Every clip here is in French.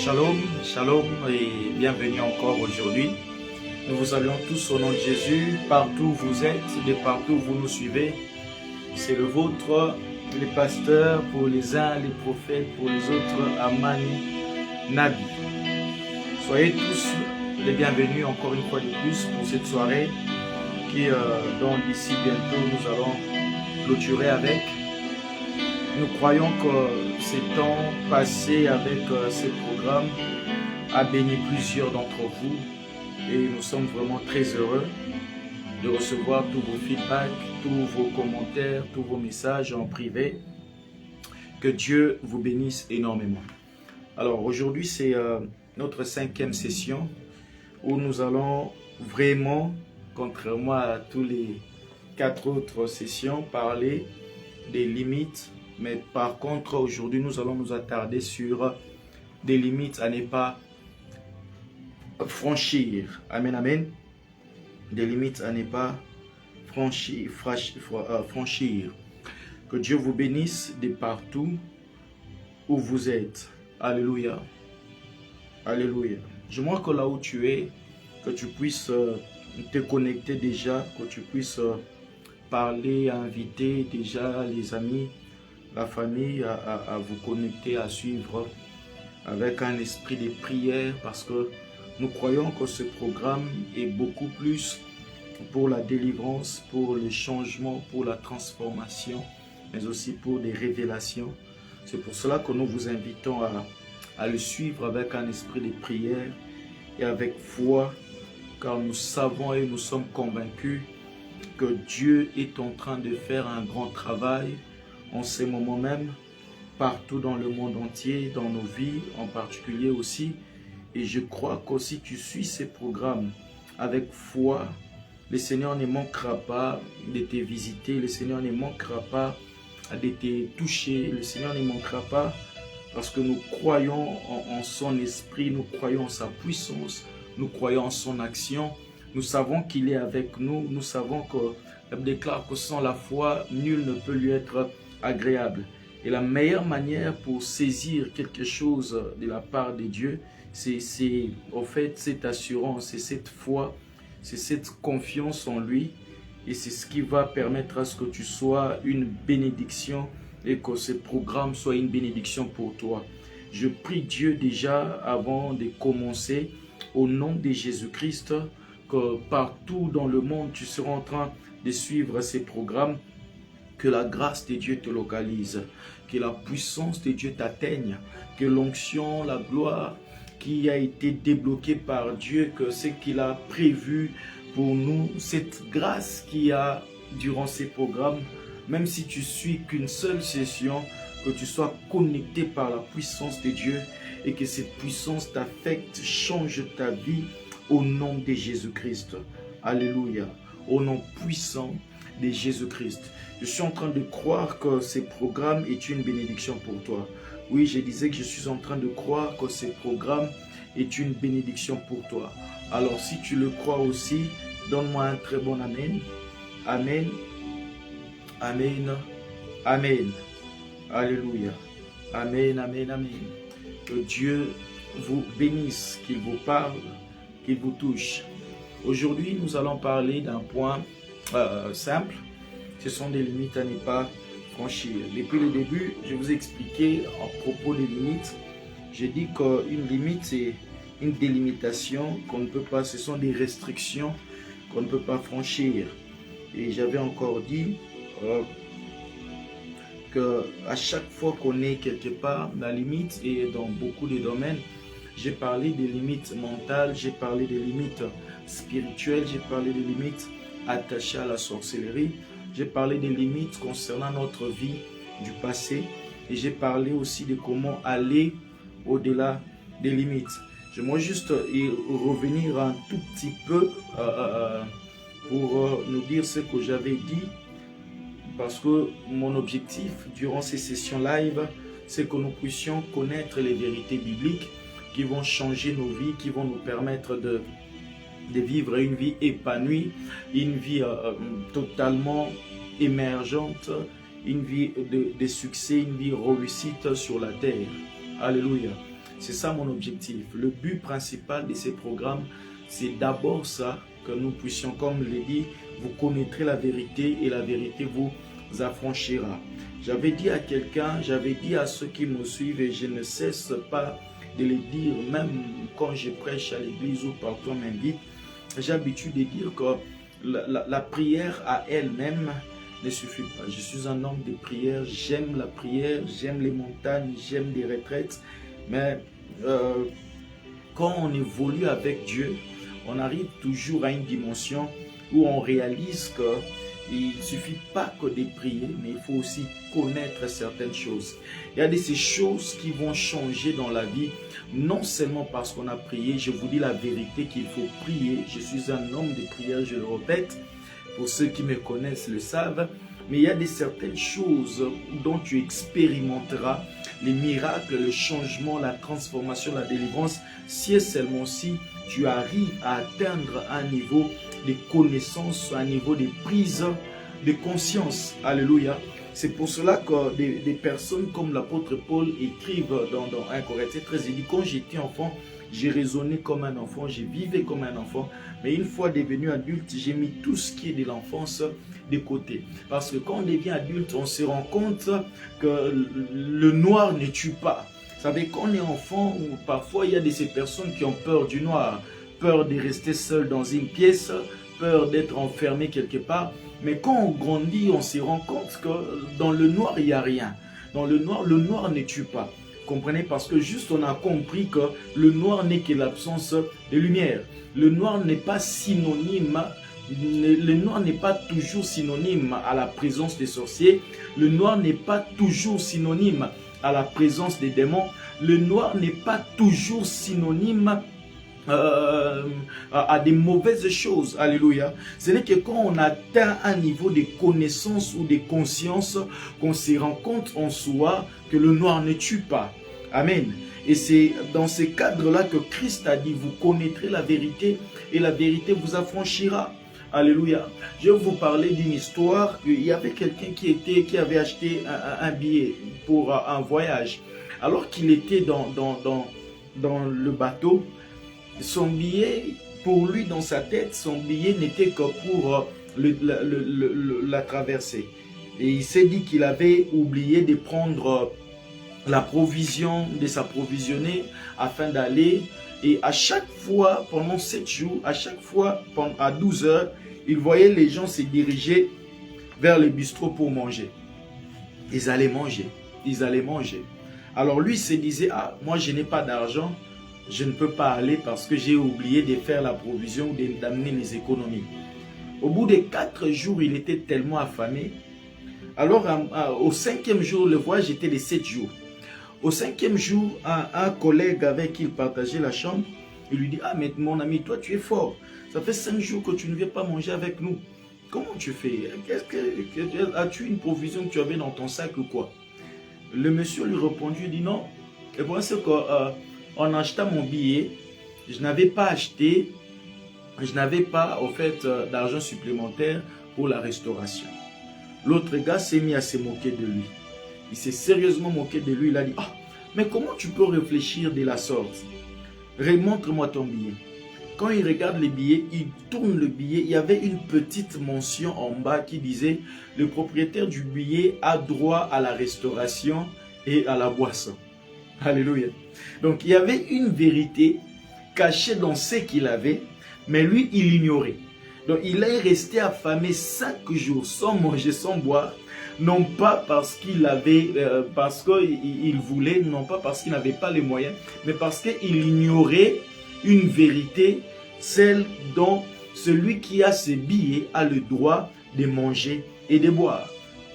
Shalom, shalom et bienvenue encore aujourd'hui. Nous vous saluons tous au nom de Jésus, partout où vous êtes, de partout où vous nous suivez. C'est le vôtre, les pasteurs, pour les uns, les prophètes, pour les autres, Amani, Nabi. Soyez tous les bienvenus encore une fois de plus pour cette soirée qui, dont d'ici bientôt nous allons clôturer avec. Nous croyons que ces temps passés avec ces programmes a béni plusieurs d'entre vous et nous sommes vraiment très heureux de recevoir tous vos feedbacks, tous vos commentaires, tous vos messages en privé. Que Dieu vous bénisse énormément. Alors aujourd'hui c'est notre 5e session où nous allons vraiment, contrairement à tous les 4 autres sessions, parler des limites. Mais par contre, aujourd'hui, nous allons nous attarder sur des limites à ne pas franchir. Amen, amen. Des limites à ne pas franchir. Que Dieu vous bénisse de partout où vous êtes. Alléluia. Alléluia. J'aimerais que là où tu es, que tu puisses te connecter déjà, que tu puisses parler, inviter déjà les amis, la famille à vous connecter, à suivre avec un esprit de prière parce que nous croyons que ce programme est beaucoup plus pour la délivrance, pour le changement, pour la transformation, mais aussi pour des révélations. C'est pour cela que nous vous invitons à le suivre avec un esprit de prière et avec foi, car nous savons et nous sommes convaincus que Dieu est en train de faire un grand travail en ces moments même, partout dans le monde entier, dans nos vies en particulier aussi. Et je crois que si tu suis ces programmes avec foi, le Seigneur ne manquera pas de te visiter, le Seigneur ne manquera pas de te toucher, le Seigneur ne manquera pas parce que nous croyons en son esprit, nous croyons en sa puissance, nous croyons en son action. Nous savons qu'il est avec nous, nous savons que la Bible déclare que sans la foi, nul ne peut lui être agréable. Et la meilleure manière pour saisir quelque chose de la part de Dieu, c'est en fait cette assurance, c'est cette foi, c'est cette confiance en lui. Et c'est ce qui va permettre à ce que tu sois une bénédiction et que ce programme soit une bénédiction pour toi. Je prie Dieu déjà avant de commencer, au nom de Jésus-Christ, que partout dans le monde, tu seras en train de suivre ces programmes. Que la grâce de Dieu te localise, que la puissance de Dieu t'atteigne, que l'onction, la gloire qui a été débloquée par Dieu, que ce qu'il a prévu pour nous, cette grâce qu'il y a durant ces programmes, même si tu suis qu'une seule session, que tu sois connecté par la puissance de Dieu et que cette puissance t'affecte, change ta vie au nom de Jésus-Christ. Alléluia. Au nom puissant de Jésus-Christ. Je suis en train de croire que ce programme est une bénédiction pour toi. Oui, je disais que je suis en train de croire que ce programme est une bénédiction pour toi. Alors, si tu le crois aussi, donne-moi un très bon Amen. Amen. Amen. Amen. Alléluia. Amen, amen, amen. Que Dieu vous bénisse, qu'il vous parle, qu'il vous touche. Aujourd'hui, nous allons parler d'un point simple. Ce sont des limites à ne pas franchir. Depuis le début, je vous ai expliqué à propos des limites. J'ai dit qu'une limite, c'est une délimitation qu'on ne peut pas, ce sont des restrictions qu'on ne peut pas franchir. Et j'avais encore dit qu'à chaque fois qu'on est quelque part, la limite, et dans beaucoup de domaines, j'ai parlé des limites mentales, j'ai parlé des limites spirituelles, j'ai parlé des limites attachées à la sorcellerie. J'ai parlé des limites concernant notre vie du passé et j'ai parlé aussi de comment aller au-delà des limites. J'aimerais juste y revenir un tout petit peu pour nous dire ce que j'avais dit parce que mon objectif durant ces sessions live, c'est que nous puissions connaître les vérités bibliques qui vont changer nos vies, qui vont nous permettre de vivre une vie épanouie, une vie totalement émergente, une vie de succès, une vie réussite sur la terre. Alléluia. C'est ça mon objectif. Le but principal de ces programmes, c'est d'abord ça, que nous puissions, comme je l'ai dit, vous connaîtrez la vérité et la vérité vous affranchira. J'avais dit à quelqu'un, j'avais dit à ceux qui me suivent, et je ne cesse pas de le dire, même quand je prêche à l'église ou partout on m'invite, j'ai l'habitude de dire que la prière à elle-même ne suffit pas. Je suis un homme de prière, j'aime la prière, j'aime les montagnes, j'aime les retraites, mais quand on évolue avec Dieu, on arrive toujours à une dimension où on réalise qu'il ne suffit pas que de prier, mais il faut aussi connaître certaines choses. Il y a de ces choses qui vont changer dans la vie, non seulement parce qu'on a prié. Je vous dis la vérité qu'il faut prier. Je suis un homme de prière, je le répète. Pour ceux qui me connaissent le savent. Mais il y a certaines choses dont tu expérimenteras les miracles, le changement, la transformation, la délivrance, si et seulement si tu arrives à atteindre un niveau de connaissance, un niveau de prise de conscience. Alléluia. C'est pour cela que des personnes comme l'apôtre Paul écrivent dans 1 Corinthiens 13, il dit, quand j'étais enfant, j'ai raisonné comme un enfant, j'ai vécu comme un enfant, mais une fois devenu adulte, j'ai mis tout ce qui est de l'enfance de côté. Parce que quand on devient adulte, on se rend compte que le noir ne tue pas. Vous savez, quand on est enfant, parfois il y a de ces personnes qui ont peur du noir, peur de rester seul dans une pièce, peur d'être enfermé quelque part. Mais quand on grandit, on se rend compte que dans le noir, il n'y a rien. Dans le noir ne tue pas. Comprenez? Parce que juste on a compris que le noir n'est que l'absence de lumière. Le noir n'est pas synonyme, le noir n'est pas toujours synonyme à la présence des sorciers. Le noir n'est pas toujours synonyme à la présence des démons. Le noir n'est pas toujours synonyme à des mauvaises choses. Alléluia. Ce n'est que quand on atteint un niveau de connaissance ou de conscience qu'on se rend compte en soi que le noir ne tue pas. Amen. Et c'est dans ce cadre-là que Christ a dit, vous connaîtrez la vérité et la vérité vous affranchira. Alléluia. Je vais vous parler d'une histoire. Il y avait quelqu'un qui avait acheté un billet pour un voyage. Alors qu'il était dans le bateau, son billet, pour lui, dans sa tête, son billet n'était que pour la traversée. Et il s'est dit qu'il avait oublié de prendre la provision, de s'approvisionner afin d'aller. Et à chaque fois, pendant 7 jours, à chaque fois, à 12 heures, il voyait les gens se diriger vers le bistrot pour manger. Ils allaient manger. Ils allaient manger. Alors lui se disait, ah, moi je n'ai pas d'argent. Je ne peux pas aller parce que j'ai oublié de faire la provision ou d'amener les économies. Au bout de 4 jours, il était tellement affamé. Alors, au 5e jour, le voyage était de 7 jours. Au 5e jour, un collègue avec qui il partageait la chambre, il lui dit, ah, mais mon ami, toi, tu es fort. Ça fait 5 jours que tu ne viens pas manger avec nous. Comment tu fais? As-tu une provision que tu avais dans ton sac ou quoi? Le monsieur lui répondit, il dit, non. Et voilà ce que... en achetant mon billet, je n'avais pas acheté, je n'avais pas au fait d'argent supplémentaire pour la restauration. L'autre gars s'est mis à se moquer de lui. Il s'est sérieusement moqué de lui. Il a dit, ah, mais comment tu peux réfléchir de la sorte? Remontre-moi ton billet. Quand il regarde le billet, il tourne le billet. Il y avait une petite mention en bas qui disait, le propriétaire du billet a droit à la restauration et à la boisson. Alléluia. Donc, il y avait une vérité cachée dans ce qu'il avait, mais lui, il l'ignorait. Donc, il est resté affamé 5 jours sans manger, sans boire, non pas parce qu'il avait, parce qu'il voulait, non pas parce qu'il n'avait pas les moyens, mais parce qu'il ignorait une vérité, celle dont celui qui a ses billets a le droit de manger et de boire.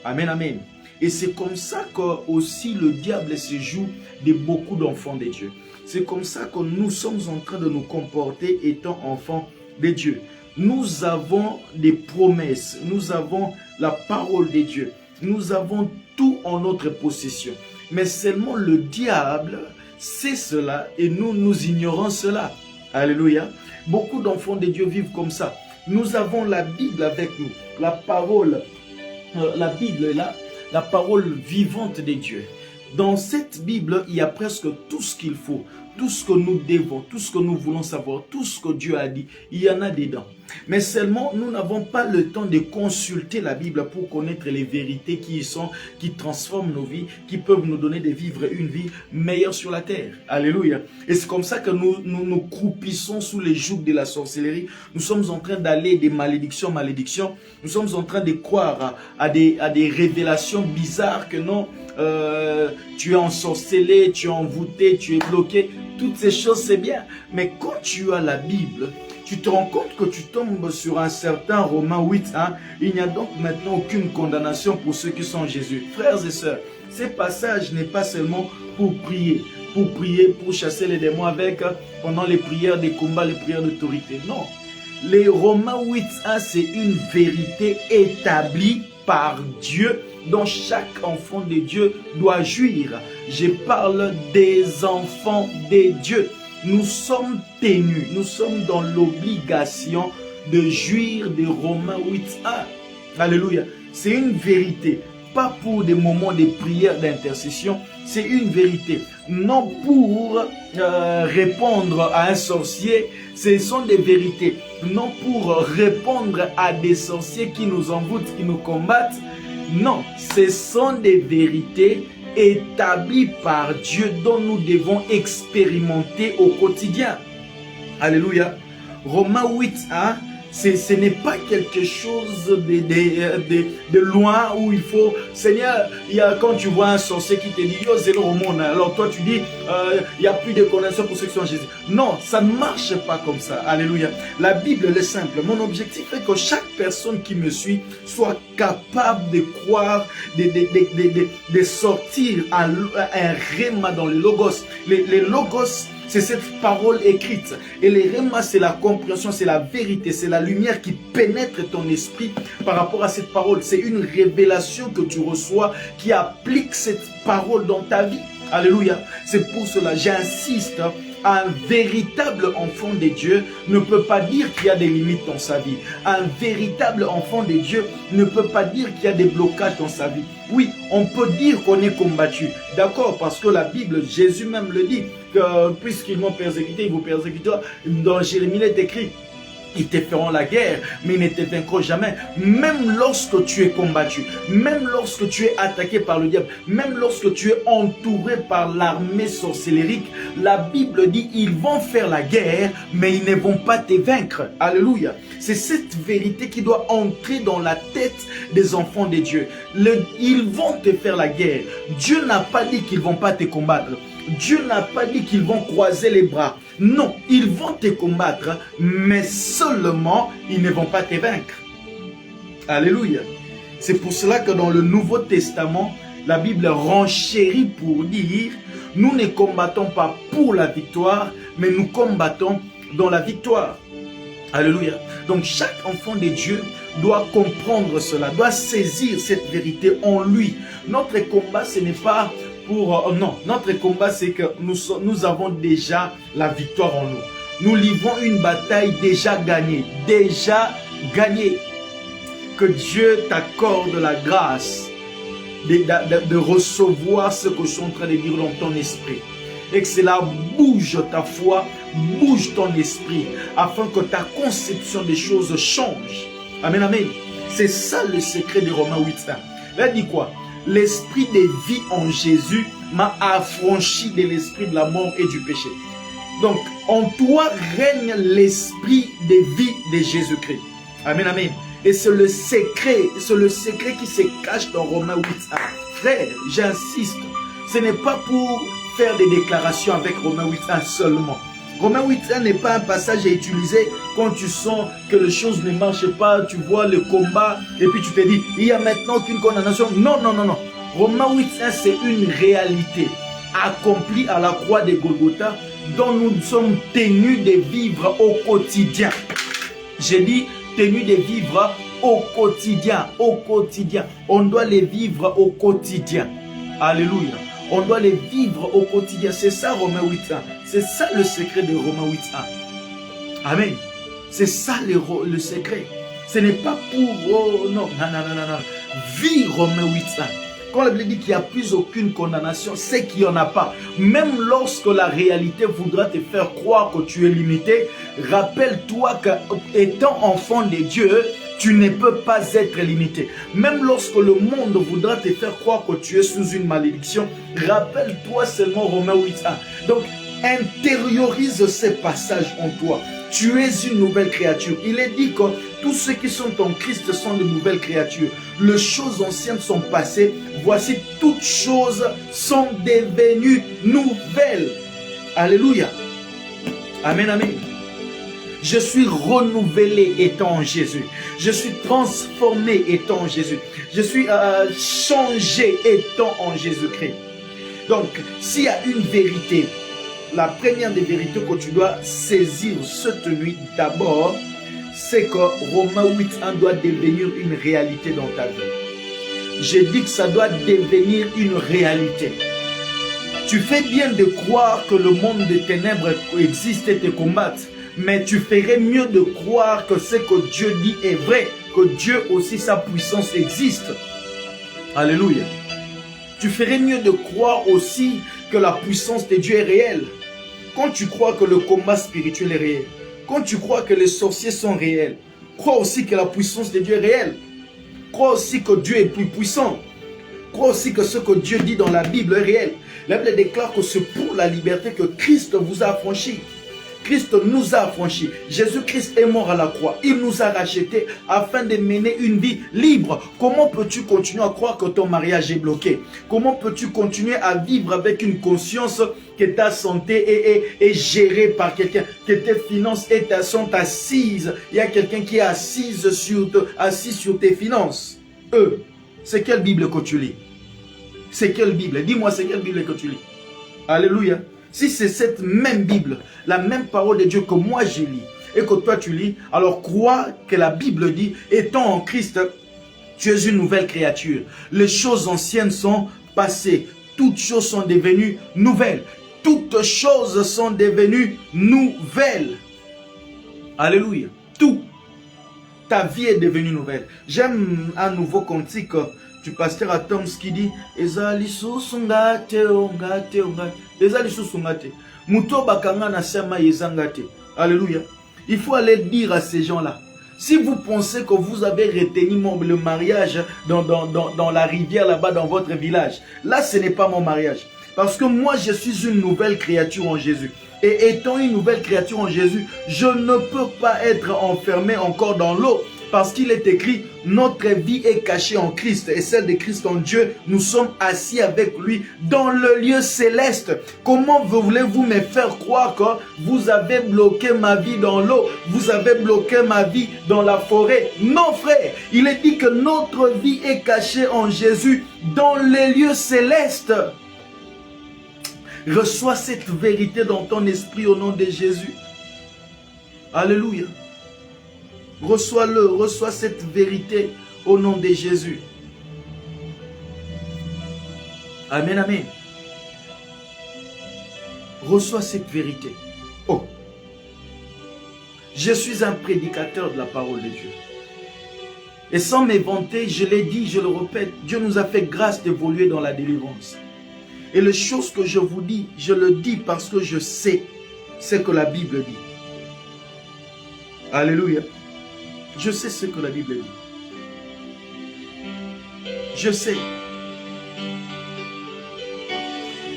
Amen, amen. Et c'est comme ça que aussi le diable se joue de beaucoup d'enfants de Dieu. C'est comme ça que nous sommes en train de nous comporter étant enfants de Dieu. Nous avons des promesses, nous avons la parole de Dieu, nous avons tout en notre possession. Mais seulement le diable sait cela et nous ignorons cela. Alléluia. Beaucoup d'enfants de Dieu vivent comme ça. Nous avons la Bible avec nous, la parole, la Bible est là. La parole vivante de Dieu. Dans cette Bible, il y a presque tout ce qu'il faut, tout ce que nous devons, tout ce que nous voulons savoir, tout ce que Dieu a dit, il y en a dedans. Mais seulement, nous n'avons pas le temps de consulter la Bible pour connaître les vérités qui y sont, qui transforment nos vies, qui peuvent nous donner de vivre une vie meilleure sur la terre. Alléluia. Et c'est comme ça que nous croupissons sous les jougs de la sorcellerie. Nous sommes en train d'aller de malédiction en malédiction. Nous sommes en train de croire à des révélations bizarres que non, tu es ensorcelé, tu es envoûté, tu es bloqué. Toutes ces choses, c'est bien. Mais quand tu as la Bible, tu te rends compte que tu tombes sur un certain Romains 8. Il n'y a donc maintenant aucune condamnation pour ceux qui sont en Jésus. Frères et sœurs, ce passage n'est pas seulement pour prier, pour chasser les démons avec, pendant les prières des combats, les prières d'autorité. Non. Les Romains 8, c'est une vérité établie par Dieu dont chaque enfant de Dieu doit jouir. Je parle des enfants de Dieu. Nous sommes tenus, nous sommes dans l'obligation de jouir des Romains 8.1. Alléluia. C'est une vérité, pas pour des moments de prière, d'intercession, c'est une vérité. Non pour répondre à un sorcier, ce sont des vérités. Non pour répondre à des sorciers qui nous envoûtent, qui nous combattent. Non, ce sont des vérités établi par Dieu dont nous devons expérimenter au quotidien. Alléluia. Romains 8, ce n'est pas quelque chose de loin où il faut... Seigneur, quand tu vois un sorcier qui te dit « Yo, c'est le Romain », alors toi tu dis il n'y a plus de condamnation pour ceux qui sont en Jésus. Non, ça ne marche pas comme ça. Alléluia. La Bible est simple. Mon objectif est que chaque personne qui me suit soit capable de croire, de sortir un rhéma dans le logos. Les logos, c'est cette parole écrite. Et les rhémas, c'est la compréhension, c'est la vérité, c'est la lumière qui pénètre ton esprit par rapport à cette parole. C'est une révélation que tu reçois qui applique cette parole dans ta vie. Alléluia. C'est pour cela, j'insiste, un véritable enfant de Dieu ne peut pas dire qu'il y a des limites dans sa vie. Un véritable enfant de Dieu ne peut pas dire qu'il y a des blocages dans sa vie. Oui, on peut dire qu'on est combattu. D'accord, parce que la Bible, Jésus même le dit, que puisqu'ils m'ont persécuté, ils vous persécuteront. Dans Jérémie, il est écrit, ils te feront la guerre, mais ils ne te vaincront jamais. Même lorsque tu es combattu, même lorsque tu es attaqué par le diable, même lorsque tu es entouré par l'armée sorcellérique, la Bible dit, ils vont faire la guerre, mais ils ne vont pas te vaincre. Alléluia. C'est cette vérité qui doit entrer dans la tête des enfants de Dieu. Ils vont te faire la guerre. Dieu n'a pas dit qu'ils ne vont pas te combattre. Dieu n'a pas dit qu'ils vont croiser les bras. Non, ils vont te combattre, mais seulement ils ne vont pas te vaincre. Alléluia. C'est pour cela que dans le Nouveau Testament, la Bible renchérit pour dire, nous ne combattons pas pour la victoire, mais nous combattons dans la victoire. Alléluia. Donc chaque enfant de Dieu doit comprendre cela, doit saisir cette vérité en lui. Notre combat, ce n'est pas pour... non, notre combat, c'est que nous avons déjà la victoire en nous. Nous livrons une bataille déjà gagnée. Déjà gagnée. Que Dieu t'accorde la grâce de recevoir ce que je suis en train de dire dans ton esprit. Et que cela bouge ta foi, bouge ton esprit, afin que ta conception des choses change. Amen, amen. C'est ça le secret de Romains 8.1. Là, dit quoi? L'esprit de vie en Jésus m'a affranchi de l'esprit de la mort et du péché. Donc, en toi règne l'esprit de vie de Jésus-Christ. Amen, amen. Et c'est le secret qui se cache dans Romains 8.1. Frère, j'insiste, ce n'est pas pour faire des déclarations avec Romains 8.1 seulement. Romains 8.1 n'est pas un passage à utiliser quand tu sens que les choses ne marchent pas, tu vois le combat et puis tu te dis, il n'y a maintenant aucune condamnation. Non, non, non, non. Romains 8.1, c'est une réalité accomplie à la croix de Golgotha dont nous sommes tenus de vivre au quotidien. J'ai dit tenus de vivre au quotidien, au quotidien. On doit les vivre au quotidien. Alléluia. On doit les vivre au quotidien. C'est ça Romains 8.1. C'est ça le secret de Romains 8.1. Amen. C'est ça le secret. Ce n'est pas pour... Oh non, non, non, non, non. Vis Romains 8.1. Quand la Bible dit qu'il n'y a plus aucune condamnation, c'est qu'il n'y en a pas. Même lorsque la réalité voudra te faire croire que tu es limité, rappelle-toi qu'étant enfant de Dieu, tu ne peux pas être limité. Même lorsque le monde voudra te faire croire que tu es sous une malédiction, rappelle-toi seulement Romains 8:1. Donc, intériorise ces passages en toi. Tu es une nouvelle créature. Il est dit que tous ceux qui sont en Christ sont de nouvelles créatures. Les choses anciennes sont passées. Voici, toutes choses sont devenues nouvelles. Alléluia. Amen, amen. Je suis renouvelé étant en Jésus. Je suis transformé étant en Jésus. Je suis changé étant en Jésus-Christ. Donc, s'il y a une vérité, la première des vérités que tu dois saisir cette nuit d'abord, c'est que Romains 8:1 doit devenir une réalité dans ta vie. J'ai dit que ça doit devenir une réalité. Tu fais bien de croire que le monde des ténèbres existe et te combatte, mais tu ferais mieux de croire que ce que Dieu dit est vrai, que Dieu aussi, sa puissance existe. Alléluia. Tu ferais mieux de croire aussi que la puissance de Dieu est réelle. Quand tu crois que le combat spirituel est réel, quand tu crois que les sorciers sont réels, crois aussi que la puissance de Dieu est réelle. Crois aussi que Dieu est plus puissant. Crois aussi que ce que Dieu dit dans la Bible est réel. La Bible déclare que c'est pour la liberté que Christ vous a affranchis. Christ nous a affranchis. Jésus-Christ est mort à la croix. Il nous a rachetés afin de mener une vie libre. Comment peux-tu continuer à croire que ton mariage est bloqué? Comment peux-tu continuer à vivre avec une conscience que ta santé est gérée par quelqu'un, que tes finances sont assises? Il y a quelqu'un qui est assis sur tes finances. C'est quelle Bible que tu lis? C'est quelle Bible? Dis-moi, c'est quelle Bible que tu lis? Alléluia. Si c'est cette même Bible, la même parole de Dieu que moi j'ai lis et que toi tu lis, alors crois que la Bible dit, étant en Christ, tu es une nouvelle créature. Les choses anciennes sont passées. Toutes choses sont devenues nouvelles. Toutes choses sont devenues nouvelles. Alléluia. Tout. Ta vie est devenue nouvelle. J'aime un nouveau cantique du pasteur Atoms qui dit Ezali susungate ongate ongate. Ezali susungate. Muto bakanga na sema yezangate. Alléluia. Il faut aller dire à ces gens-là. Si vous pensez que vous avez retenu le mariage dans la rivière là-bas dans votre village, là ce n'est pas mon mariage. Parce que moi je suis une nouvelle créature en Jésus. Et étant une nouvelle créature en Jésus, je ne peux pas être enfermé encore dans l'eau. Parce qu'il est écrit, notre vie est cachée en Christ et celle de Christ en Dieu. Nous sommes assis avec lui dans le lieu céleste. Comment voulez-vous me faire croire que vous avez bloqué ma vie dans l'eau? Vous avez bloqué ma vie dans la forêt? Non frère, il est dit que notre vie est cachée en Jésus dans les lieux célestes. Reçois cette vérité dans ton esprit au nom de Jésus. Alléluia. Reçois-le, reçois cette vérité au nom de Jésus. Amen, amen. Reçois cette vérité. Oh, je suis un prédicateur de la parole de Dieu. Et sans m'éventer, je l'ai dit, je le répète, Dieu nous a fait grâce d'évoluer dans la délivrance. Et les choses que je vous dis, je le dis parce que je sais ce que la Bible dit. Alléluia. Je sais ce que la Bible dit. Je sais.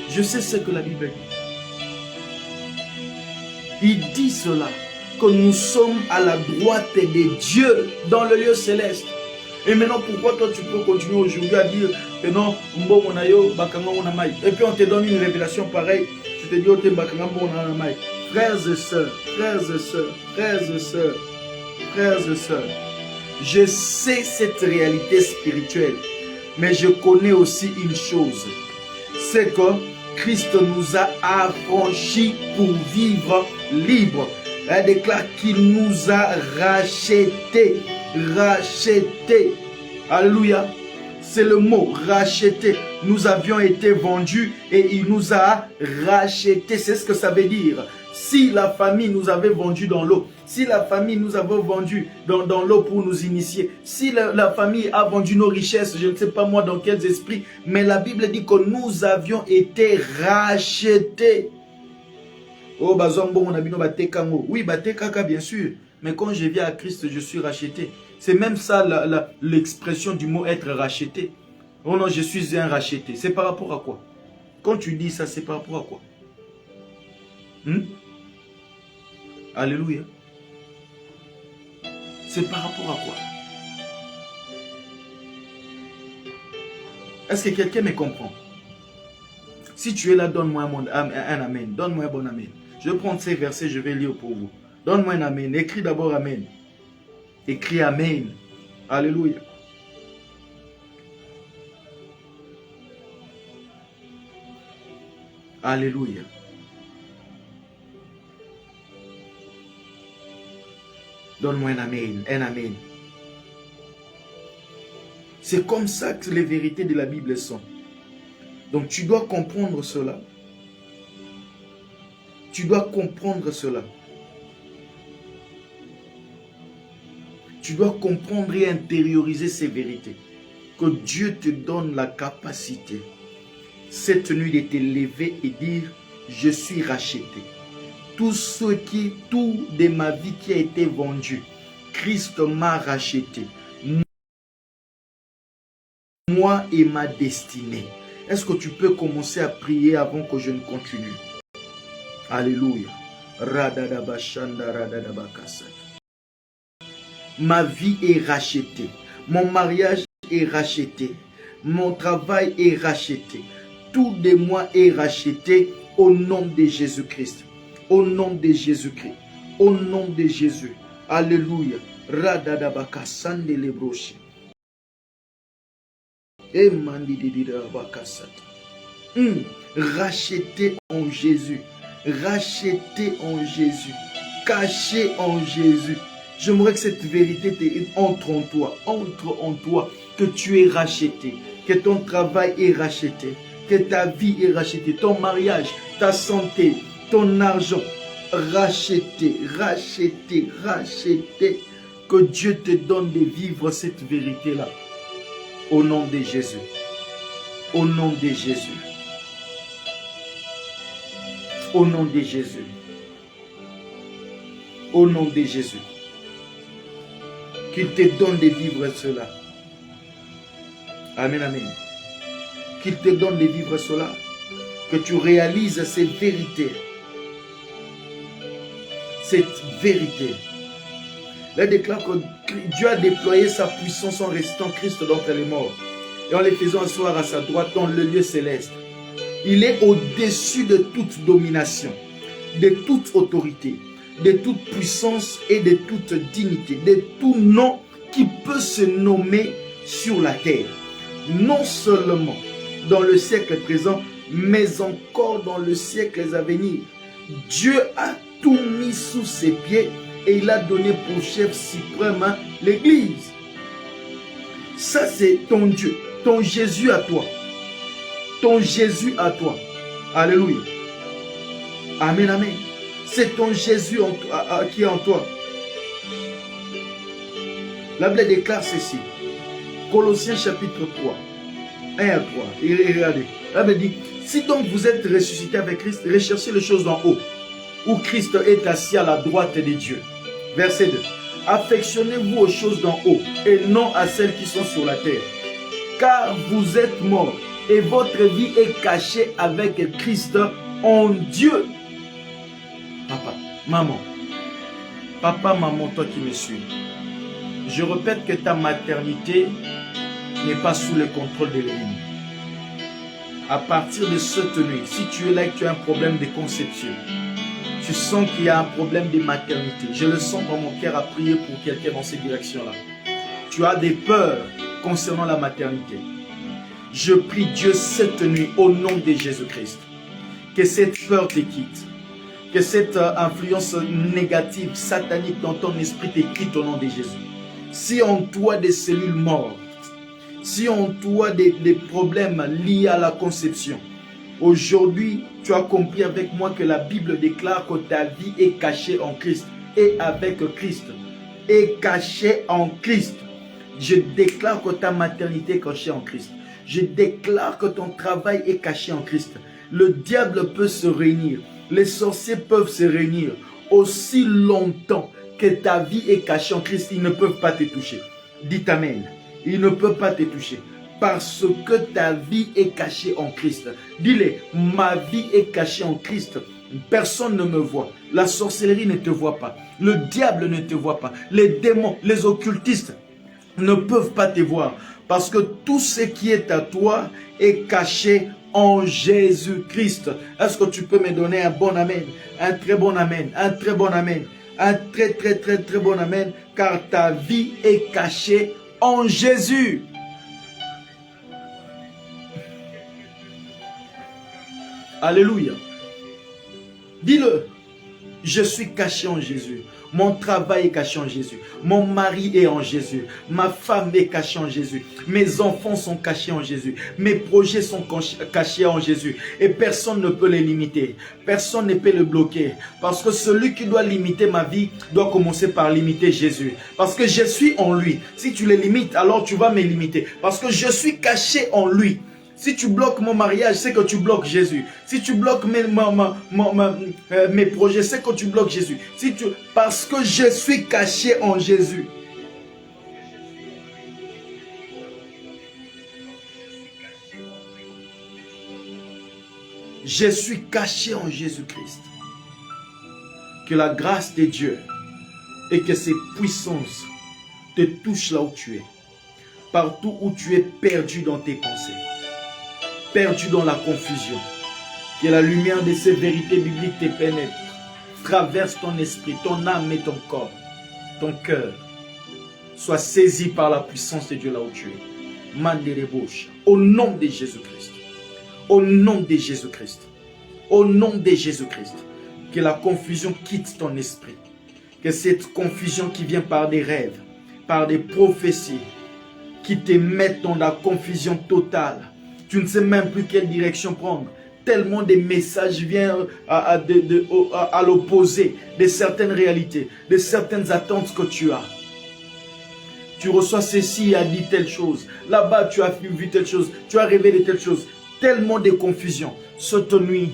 Je sais ce que la Bible dit. Il dit cela, que nous sommes à la droite de Dieu dans le lieu céleste. Et maintenant, pourquoi toi tu peux continuer aujourd'hui à dire que non, et puis on te donne une révélation pareille, tu te dis, oh, frères et sœurs, frères et sœurs, frères et sœurs, frères et sœurs, je sais cette réalité spirituelle, mais je connais aussi une chose, c'est que Christ nous a affranchis pour vivre libre. Elle déclare qu'il nous a rachetés. Rachetés. Alléluia. C'est le mot racheter. Nous avions été vendus et il nous a rachetés. C'est ce que ça veut dire. Si la famille nous avait vendus dans l'eau, si la famille nous avait vendus dans l'eau pour nous initier, si la famille a vendu nos richesses, je ne sais pas moi dans quels esprits, mais la Bible dit que nous avions été rachetés. Oh, bazombo, on a bino batekango. Oui, batekaka, bien sûr. Mais quand je viens à Christ, je suis racheté. C'est même ça l'expression du mot être racheté. Oh non, je suis un racheté. C'est par rapport à quoi? Quand tu dis ça, c'est par rapport à quoi? Alléluia. C'est par rapport à quoi? Est-ce que quelqu'un me comprend? Si tu es là, donne-moi un amen. Donne-moi un bon amen. Je vais prendre ces versets, je vais lire pour vous. Donne-moi un amen. Écris d'abord amen. Écris amen. Alléluia. Alléluia. Donne-moi un amen. Un amen. C'est comme ça que les vérités de la Bible sont. Donc tu dois comprendre cela. Tu dois comprendre cela. Tu dois comprendre et intérioriser ces vérités. Que Dieu te donne la capacité, cette nuit, de te lever et dire, je suis racheté. Tout de ma vie qui a été vendu, Christ m'a racheté. Moi et ma destinée. Est-ce que tu peux commencer à prier avant que je ne continue? Alléluia. Ma vie est rachetée. Mon mariage est racheté. Mon travail est racheté. Tout de moi est racheté au nom de Jésus-Christ. Au nom de Jésus-Christ. Au nom de Jésus. Alléluia. Racheté en Jésus. Racheté en Jésus. Caché en Jésus. J'aimerais que cette vérité entre en toi. Entre en toi. Que tu es racheté. Que ton travail est racheté. Que ta vie est rachetée. Ton mariage, ta santé, ton argent. Racheté, racheté, racheté. Que Dieu te donne de vivre cette vérité-là. Au nom de Jésus. Au nom de Jésus. Au nom de Jésus. Au nom de Jésus. Qu'il te donne de vivre cela. Amen, amen. Qu'il te donne de vivre cela. Que tu réalises ces vérités. Cette vérité. Là, déclare que Dieu a déployé sa puissance en restant Christ d'entre les morts et en les faisant asseoir à sa droite dans le lieu céleste. Il est au-dessus de toute domination, de toute autorité, de toute puissance et de toute dignité, de tout nom qui peut se nommer sur la terre. Non seulement dans le siècle présent, mais encore dans le siècle à venir. Dieu a tout mis sous ses pieds et il a donné pour chef suprême l'Église. Ça, c'est ton Dieu, ton Jésus à toi. Ton Jésus à toi. Alléluia. Amen, amen. C'est ton Jésus qui est en toi. La Bible déclare ceci. Colossiens chapitre 3. 1 à 3. Et regardez. La Bible dit, si donc vous êtes ressuscité avec Christ, recherchez les choses d'en haut, où Christ est assis à la droite de Dieu. Verset 2. Affectionnez-vous aux choses d'en haut et non à celles qui sont sur la terre. Car vous êtes morts et votre vie est cachée avec Christ en Dieu. Papa, maman, toi qui me suis. Je répète que ta maternité n'est pas sous le contrôle de l'ennemi. À partir de cette nuit, si tu es là et que tu as un problème de conception, tu sens qu'il y a un problème de maternité. Je le sens dans mon cœur à prier pour quelqu'un dans cette direction-là. Tu as des peurs concernant la maternité. Je prie Dieu cette nuit au nom de Jésus-Christ. Que cette peur te quitte. Que cette influence négative, satanique dans ton esprit te quitte au nom de Jésus. Si en toi des cellules mortes, si en toi des problèmes liés à la conception, aujourd'hui, tu as compris avec moi que la Bible déclare que ta vie est cachée en Christ et avec Christ. Est cachée en Christ. Je déclare que ta maternité est cachée en Christ. Je déclare que ton travail est caché en Christ. Le diable peut se réunir. Les sorciers peuvent se réunir. Aussi longtemps que ta vie est cachée en Christ, ils ne peuvent pas te toucher. Dites Amen. Ils ne peuvent pas te toucher. Parce que ta vie est cachée en Christ. Dis-le, ma vie est cachée en Christ. Personne ne me voit. La sorcellerie ne te voit pas. Le diable ne te voit pas. Les démons, les occultistes ne peuvent pas te voir. Parce que tout ce qui est à toi est caché en Jésus-Christ. Est-ce que tu peux me donner un bon amen? Un très bon amen. Un très bon amen. Un très bon amen. Car ta vie est cachée en Jésus. Alléluia. Dis-le. Je suis caché en Jésus. Mon travail est caché en Jésus. Mon mari est en Jésus. Ma femme est cachée en Jésus. Mes enfants sont cachés en Jésus. Mes projets sont cachés en Jésus. Et personne ne peut les limiter. Personne ne peut le bloquer. Parce que celui qui doit limiter ma vie doit commencer par limiter Jésus. Parce que je suis en lui. Si tu le limites, alors tu vas me limiter. Parce que je suis caché en lui. Si tu bloques mon mariage, c'est que tu bloques Jésus. Si tu bloques mes projets, c'est que tu bloques Jésus. Parce que je suis caché en Jésus. Je suis caché en Jésus-Christ. Que la grâce de Dieu et que ses puissances te touchent là où tu es. Partout où tu es perdu dans tes pensées. Perdu dans la confusion. Que la lumière de ces vérités bibliques te pénètre. Traverse ton esprit, ton âme et ton corps. Ton cœur. Sois saisi par la puissance de Dieu là où tu es. Manderebosha. Au nom de Jésus-Christ. Au nom de Jésus-Christ. Au nom de Jésus-Christ. Que la confusion quitte ton esprit. Que cette confusion qui vient par des rêves, par des prophéties, qui te mettent dans la confusion totale. Tu ne sais même plus quelle direction prendre. Tellement de messages viennent à l'opposé de certaines réalités, de certaines attentes que tu as. Tu reçois ceci et a dit telle chose. Là-bas, tu as vu telle chose. Tu as rêvé de telle chose. Tellement de confusion. Cette nuit,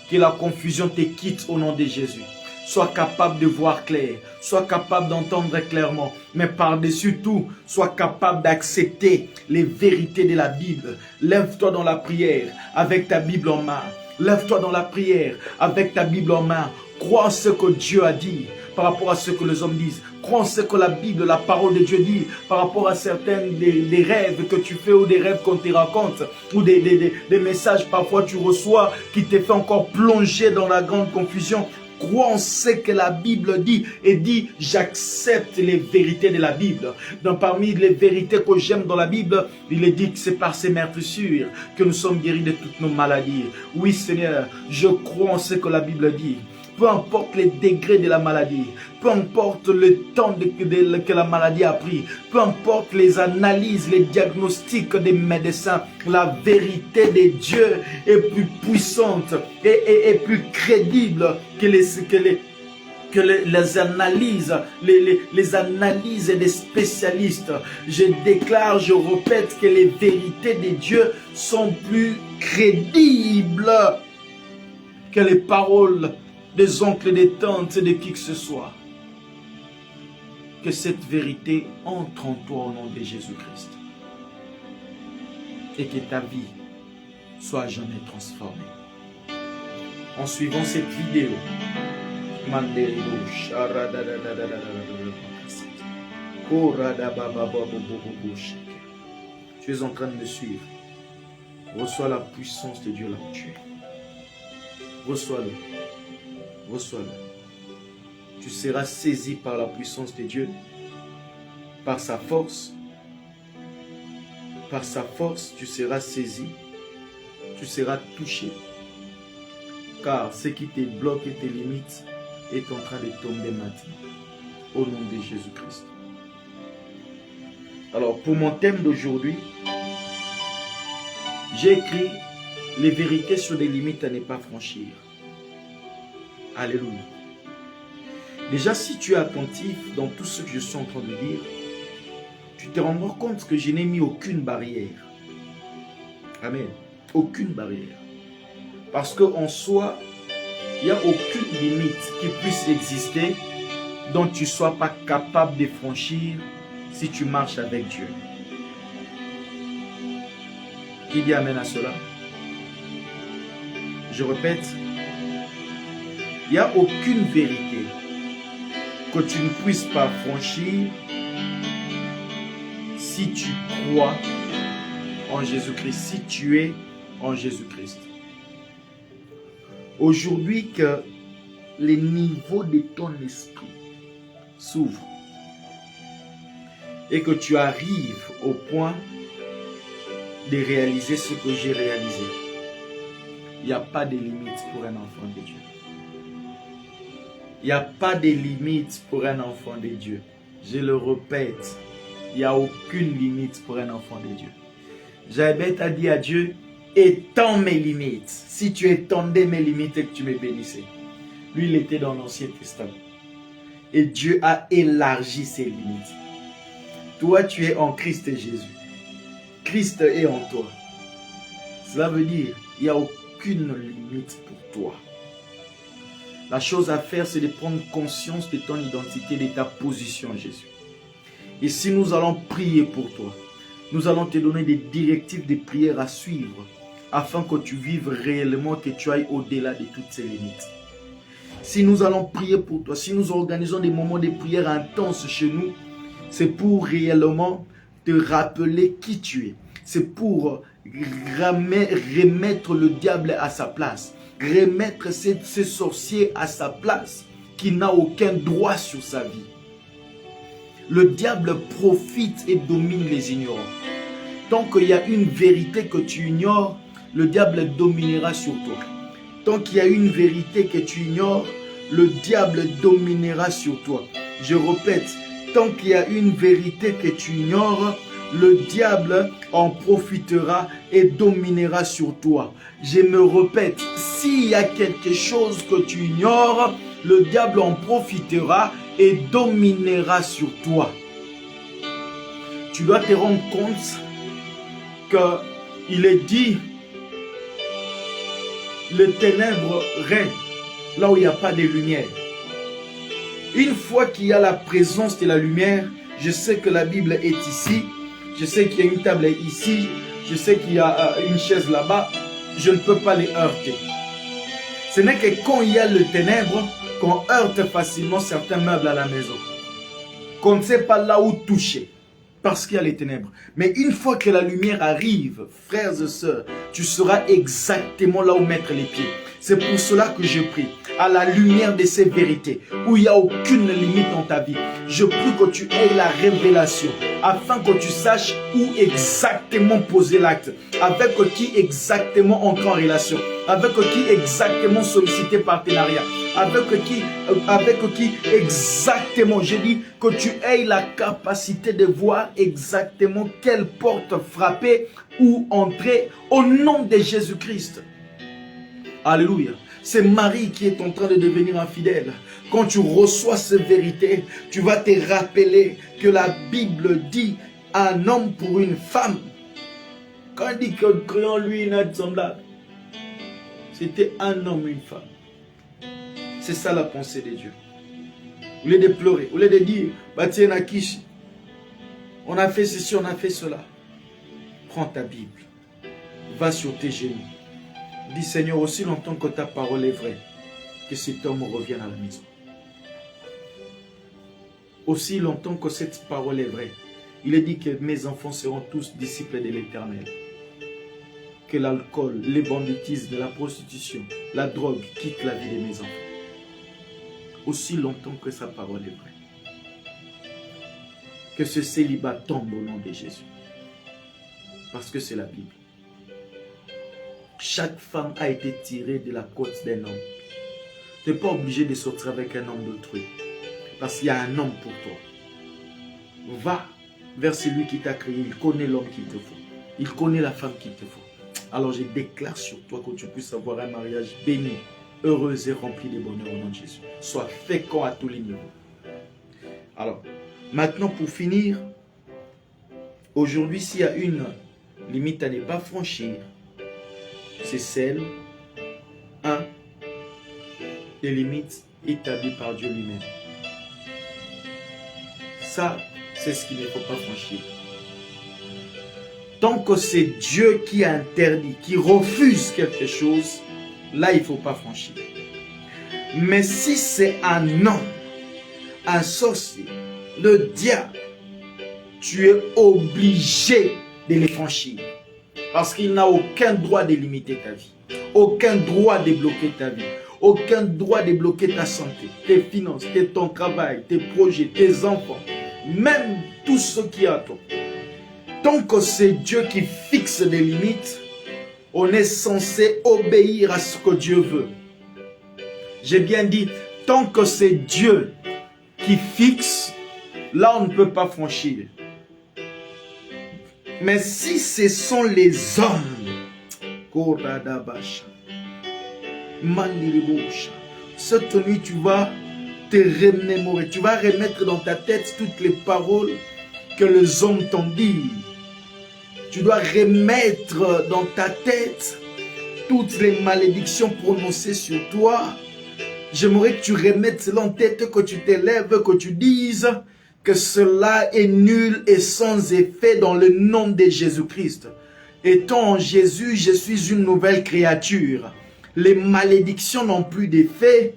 que la confusion te quitte au nom de Jésus. Sois capable de voir clair. Sois capable d'entendre clairement. Mais par-dessus tout, sois capable d'accepter les vérités de la Bible. Lève-toi dans la prière avec ta Bible en main. Lève-toi dans la prière avec ta Bible en main. Crois en ce que Dieu a dit par rapport à ce que les hommes disent. Crois en ce que la Bible, la parole de Dieu dit par rapport à certains des rêves que tu fais ou des rêves qu'on te raconte ou des messages parfois tu reçois qui te fait encore plonger dans la grande confusion. Crois en ce que la Bible dit et dis j'accepte les vérités de la Bible. Donc parmi les vérités que j'aime dans la Bible, il est dit que c'est par ces meurtrissures que nous sommes guéris de toutes nos maladies. Oui Seigneur, je crois en ce que la Bible dit. Peu importe les degrés de la maladie, peu importe le temps que la maladie a pris, peu importe les analyses, les diagnostics des médecins, la vérité de Dieu est plus puissante et plus crédible que les analyses, les analyses des spécialistes. Je déclare, je répète que les vérités de Dieu sont plus crédibles que les paroles des oncles, des tantes, de qui que ce soit. Que cette vérité entre en toi au nom de Jésus-Christ. Et que ta vie soit jamais transformée. En suivant cette vidéo, tu es en train de me suivre. Reçois la puissance de Dieu là où tu es. Reçois-le. Reçois-le. Tu seras saisi par la puissance de Dieu, par sa force. Par sa force, tu seras saisi, tu seras touché. Car ce qui te bloque et te limite est en train de tomber maintenant. Au nom de Jésus-Christ. Alors, pour mon thème d'aujourd'hui, J'ai écrit les vérités sur les limites à ne pas franchir. Alléluia. Déjà, si tu es attentif dans tout ce que je suis en train de dire, tu te rendras compte que je n'ai mis aucune barrière. Amen. Aucune barrière. Parce qu'en soi, il n'y a aucune limite qui puisse exister dont tu ne sois pas capable de franchir si tu marches avec Dieu. Qui dit amen à cela? Je répète, il n'y a aucune vérité que tu ne puisses pas franchir si tu crois en Jésus-Christ, si tu es en Jésus-Christ. Aujourd'hui, que les niveaux de ton esprit s'ouvrent et que tu arrives au point de réaliser ce que j'ai réalisé. Il n'y a pas de limite pour un enfant de Dieu. Il n'y a pas de limite pour un enfant de Dieu. Je le répète, il n'y a aucune limite pour un enfant de Dieu. Jabez a dit à Dieu, étends mes limites. Si tu étendais mes limites et que tu me bénissais. Lui, il était dans l'Ancien Testament. Et Dieu a élargi ses limites. Toi, tu es en Christ Jésus. Christ est en toi. Cela veut dire, il n'y a aucune limite pour toi. La chose à faire, c'est de prendre conscience de ton identité, de ta position en Jésus. Et si nous allons prier pour toi, nous allons te donner des directives de prière à suivre afin que tu vives réellement, que tu ailles au-delà de toutes ces limites. Si nous allons prier pour toi, si nous organisons des moments de prière intenses chez nous, c'est pour réellement te rappeler qui tu es. C'est pour remettre le diable à sa place. Remettre ce sorcier à sa place qui n'a aucun droit sur sa vie. Le diable profite et domine les ignorants. Tant qu'il y a une vérité que tu ignores, le diable dominera sur toi. Tant qu'il y a une vérité que tu ignores, le diable dominera sur toi. Je répète, tant qu'il y a une vérité que tu ignores, le diable en profitera et dominera sur toi. Je me répète, s'il y a quelque chose que tu ignores, le diable en profitera et dominera sur toi. Tu dois te rendre compte qu'il est dit, le ténèbre règne là où il n'y a pas de lumière. Une fois qu'il y a la présence de la lumière, je sais que la Bible est ici, je sais qu'il y a une table ici, je sais qu'il y a une chaise là-bas, je ne peux pas les heurter. Ce n'est que quand il y a le ténèbre qu'on heurte facilement certains meubles à la maison. Qu'on ne sait pas là où toucher, parce qu'il y a les ténèbres. Mais une fois que la lumière arrive, frères et sœurs, tu sauras exactement là où mettre les pieds. C'est pour cela que je prie, à la lumière de ces vérités, où il n'y a aucune limite dans ta vie. Je prie que tu aies la révélation, afin que tu saches où exactement poser l'acte, avec qui exactement entrer en relation, avec qui exactement solliciter partenariat, avec qui exactement, je dis que tu aies la capacité de voir exactement quelle porte frapper ou entrer au nom de Jésus-Christ. Alléluia. C'est Marie qui est en train de devenir infidèle. Quand tu reçois ces vérités, tu vas te rappeler que la Bible dit un homme pour une femme. Quand il dit que créons lui une aide semblable, c'était un homme, une femme. C'est ça la pensée de Dieu. Au lieu de pleurer, au lieu de dire, bah tiens Nakishi, on a fait ceci, on a fait cela. Prends ta Bible, va sur tes genoux. Dis Seigneur, aussi longtemps que ta parole est vraie, que cet homme revienne à la maison. Aussi longtemps que cette parole est vraie, il est dit que mes enfants seront tous disciples de l'Éternel. Que l'alcool, les banditismes, la prostitution, la drogue quittent la vie de mes enfants. Aussi longtemps que sa parole est vraie. Que ce célibat tombe au nom de Jésus. Parce que c'est la Bible. Chaque femme a été tirée de la côte d'un homme. Tu n'es pas obligé de sortir avec un homme d'autrui. Parce qu'il y a un homme pour toi. Va vers celui qui t'a créé. Il connaît l'homme qu'il te faut. Il connaît la femme qu'il te faut. Alors je déclare sur toi que tu puisses avoir un mariage béni, heureux et rempli de bonheur au nom de Jésus. Sois fécond à tous les niveaux. Alors, maintenant pour finir, aujourd'hui s'il y a une limite à ne pas franchir, c'est celle 1 des limites établies par Dieu lui-même. Ça, c'est ce qu'il ne faut pas franchir. Tant que c'est Dieu qui a interdit, qui refuse quelque chose, là, il ne faut pas franchir. Mais si c'est un homme, un sorcier, le diable, tu es obligé de les franchir. Parce qu'il n'a aucun droit de limiter ta vie. Aucun droit de bloquer ta vie. Aucun droit de bloquer ta santé, tes finances, ton travail, tes projets, tes enfants. Même tout ce qui est à toi. Tant que c'est Dieu qui fixe des limites, on est censé obéir à ce que Dieu veut. J'ai bien dit, tant que c'est Dieu qui fixe, là on ne peut pas franchir. Mais si ce sont les hommes, cette nuit tu vas te remémorer, tu vas remettre dans ta tête toutes les paroles que les hommes t'ont dit. Tu dois remettre dans ta tête toutes les malédictions prononcées sur toi. J'aimerais que tu remettes cela en tête, que tu t'élèves, que tu dises que cela est nul et sans effet dans le nom de Jésus-Christ. Étant en Jésus, je suis une nouvelle créature. Les malédictions n'ont plus d'effet.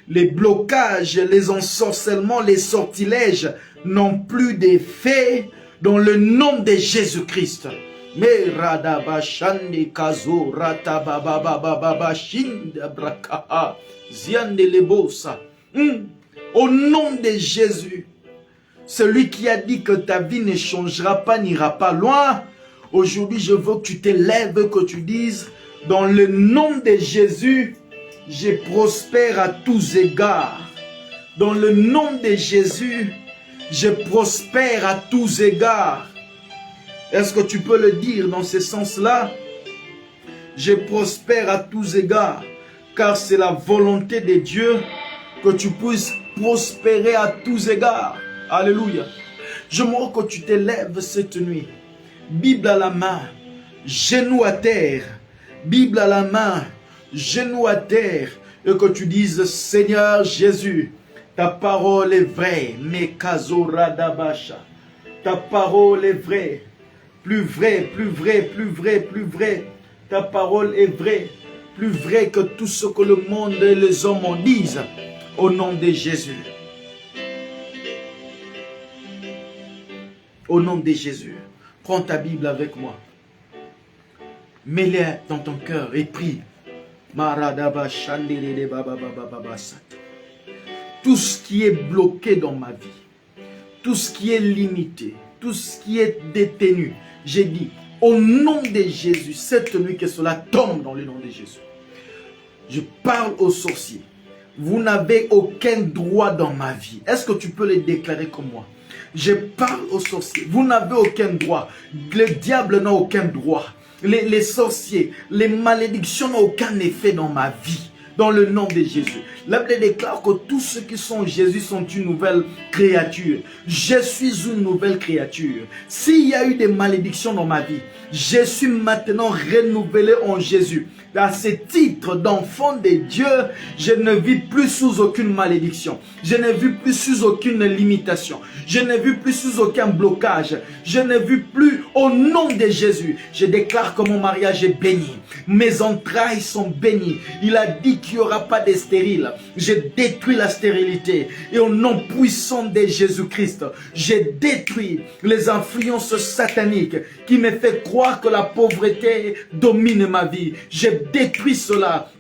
Les blocages, les ensorcellements, les sortilèges n'ont plus d'effet dans le nom de Jésus-Christ. Au nom de Jésus, celui qui a dit que ta vie ne changera pas, n'ira pas loin, aujourd'hui je veux que tu t'élèves, que tu dises, dans le nom de Jésus, je prospère à tous égards. Dans le nom de Jésus, je prospère à tous égards. Est-ce que tu peux le dire dans ce sens-là? Je prospère à tous égards, car c'est la volonté de Dieu que tu puisses prospérer à tous égards. Alléluia. Je veux que tu t'élèves cette nuit. Bible à la main, genou à terre. Bible à la main, genou à terre. Et que tu dises, Seigneur Jésus, ta parole est vraie. Ta parole est vraie. Plus vrai, plus vrai, plus vrai, plus vrai. Ta parole est vraie. Plus vrai que tout ce que le monde et les hommes en disent. Au nom de Jésus. Au nom de Jésus. Prends ta Bible avec moi. Mets-la dans ton cœur et prie. Tout ce qui est bloqué dans ma vie, tout ce qui est limité, tout ce qui est détenu, j'ai dit, au nom de Jésus, cette nuit que cela tombe dans le nom de Jésus. Je parle aux sorciers. Vous n'avez aucun droit dans ma vie. Est-ce que tu peux le déclarer comme moi? Je parle aux sorciers. Vous n'avez aucun droit. Le diable n'a aucun droit. Les sorciers, les malédictions n'ont aucun effet dans ma vie. Dans le nom de Jésus. La Bible déclare que tous ceux qui sont en Jésus sont une nouvelle créature. Je suis une nouvelle créature. S'il y a eu des malédictions dans ma vie, je suis maintenant renouvelé en Jésus. À ce titre d'enfant de Dieu, je ne vis plus sous aucune malédiction. Je ne vis plus sous aucune limitation. Je ne vis plus sous aucun blocage. Je ne vis plus au nom de Jésus. Je déclare que mon mariage est béni. Mes entrailles sont bénies. Il a dit qu'il n'y aura pas de stérile. Je détruis la stérilité. Et au nom puissant de Jésus-Christ, je détruis les influences sataniques qui me font croire que la pauvreté domine ma vie. Je détruis cela.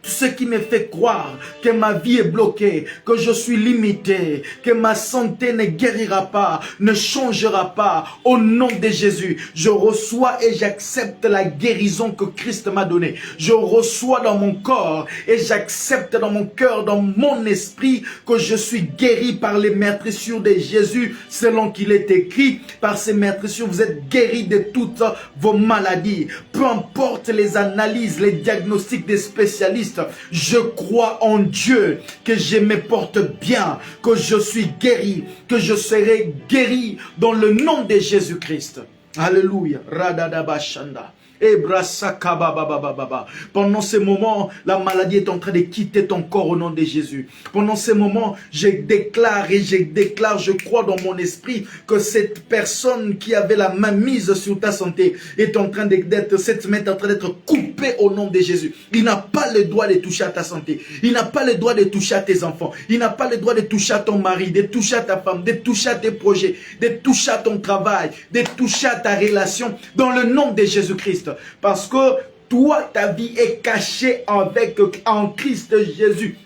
ce qui me fait croire que ma vie est bloquée, que je suis limité, que ma santé ne guérira pas, ne changera pas. Au nom de Jésus, je reçois et j'accepte la guérison que Christ m'a donnée. Je reçois dans mon corps et j'accepte dans mon cœur, dans mon esprit, que je suis guéri par les meurtrissures de Jésus, selon qu'il est écrit. Par ces meurtrissures, vous êtes guéris de toutes vos maladies. Peu importe les analyses, les diagnostics des spécialistes, je crois en Dieu, que je me porte bien, que je suis guéri, que je serai guéri dans le nom de Jésus-Christ. Alléluia. Radadabashanda. Pendant ces moments, la maladie est en train de quitter ton corps au nom de Jésus. Pendant ces moments, je déclare, je crois dans mon esprit que cette personne qui avait la main mise sur ta santé est en train cette main est en train d'être coupée au nom de Jésus. Il n'a pas le droit de toucher à ta santé. Il n'a pas le droit de toucher à tes enfants. Il n'a pas le droit de toucher à ton mari, de toucher à ta femme, de toucher à tes projets, de toucher à ton travail, de toucher à ta relation dans le nom de Jésus-Christ. Parce que toi, ta vie est cachée en Christ Jésus.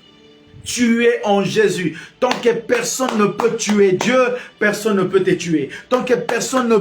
Tu es en Jésus. Tant que personne ne peut tuer Dieu, personne ne peut te tuer. Tant que personne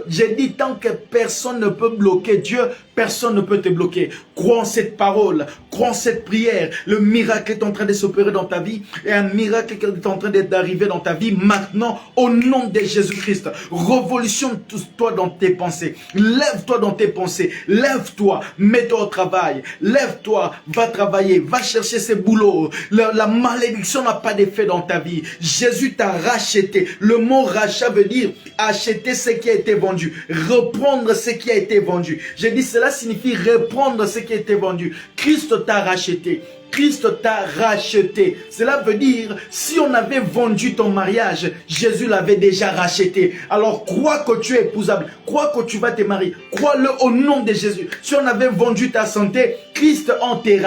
j'ai dit tant que personne ne peut bloquer Dieu, personne ne peut te bloquer. Crois en cette parole, crois en cette prière. Le miracle est en train de s'opérer dans ta vie et un miracle est en train d'arriver dans ta vie maintenant au nom de Jésus-Christ. Révolutionne-toi dans tes pensées. Lève-toi dans tes pensées. Lève-toi, mets-toi au travail. Lève-toi, va travailler, va chercher ses boulots. La malédiction n'a pas d'effet dans ta vie. Jésus t'a racheté. Le mot rachat veut dire acheter ce qui a été vendu. Reprendre ce qui a été vendu. J'ai dit cela signifie reprendre ce qui a été vendu. Christ t'a racheté. Christ t'a racheté. Cela veut dire, si on avait vendu ton mariage, Jésus l'avait déjà racheté. Alors crois que tu es épousable, crois que tu vas te marier, crois-le au nom de Jésus. Si on avait vendu ta santé, Christ en te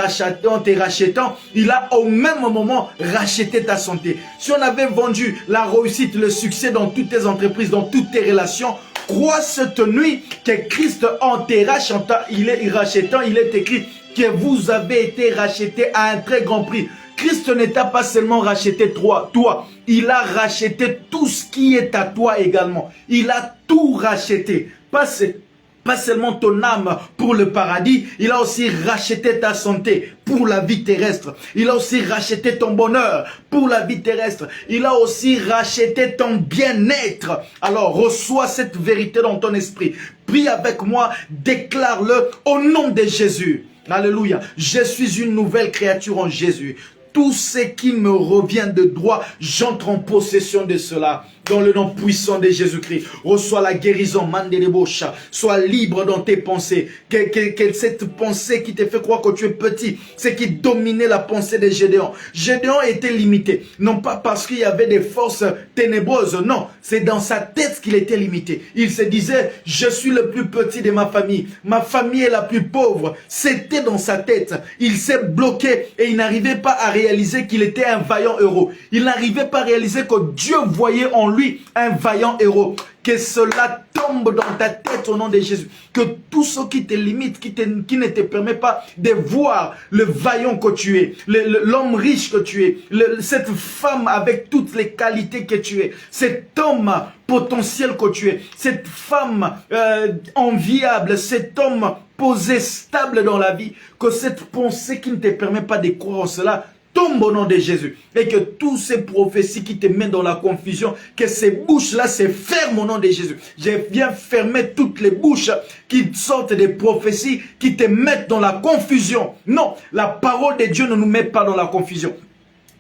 rachetant, il a au même moment racheté ta santé. Si on avait vendu la réussite, le succès dans toutes tes entreprises, dans toutes tes relations, crois cette nuit que Christ en te rachetant, il est écrit que vous avez été racheté à un très grand prix. Christ ne t'a pas seulement racheté toi, il a racheté tout ce qui est à toi également. Il a tout racheté. Pas seulement ton âme pour le paradis, il a aussi racheté ta santé pour la vie terrestre. Il a aussi racheté ton bonheur pour la vie terrestre. Il a aussi racheté ton bien-être. Alors reçois cette vérité dans ton esprit. Prie avec moi, déclare-le au nom de Jésus. Alléluia. Je suis une nouvelle créature en Jésus. Tout ce qui me revient de droit, j'entre en possession de cela. Dans le nom puissant de Jésus-Christ, reçois la guérison, Mandelebosha. Sois libre dans tes pensées. Que cette pensée qui te fait croire que tu es petit, c'est qui dominait la pensée de Gédéon. Gédéon était limité. Non pas parce qu'il y avait des forces ténébreuses. Non, c'est dans sa tête qu'il était limité. Il se disait, je suis le plus petit de ma famille. Ma famille est la plus pauvre. C'était dans sa tête. Il s'est bloqué et il n'arrivait pas à réaliser qu'il était un vaillant héros. Il n'arrivait pas à réaliser que Dieu voyait en lui un vaillant héros. Que cela tombe dans ta tête au nom de Jésus. Que tout ce qui te limite, qui ne te permet pas de voir le vaillant que tu es, l'homme riche que tu es, cette femme avec toutes les qualités que tu es, cet homme potentiel que tu es, cette femme enviable, cet homme posé stable dans la vie, que cette pensée qui ne te permet pas de croire en cela tombe au nom de Jésus. Et que toutes ces prophéties qui te mettent dans la confusion, que ces bouches-là se ferment au nom de Jésus. Je viens fermer toutes les bouches qui sortent des prophéties qui te mettent dans la confusion. Non, la parole de Dieu ne nous met pas dans la confusion.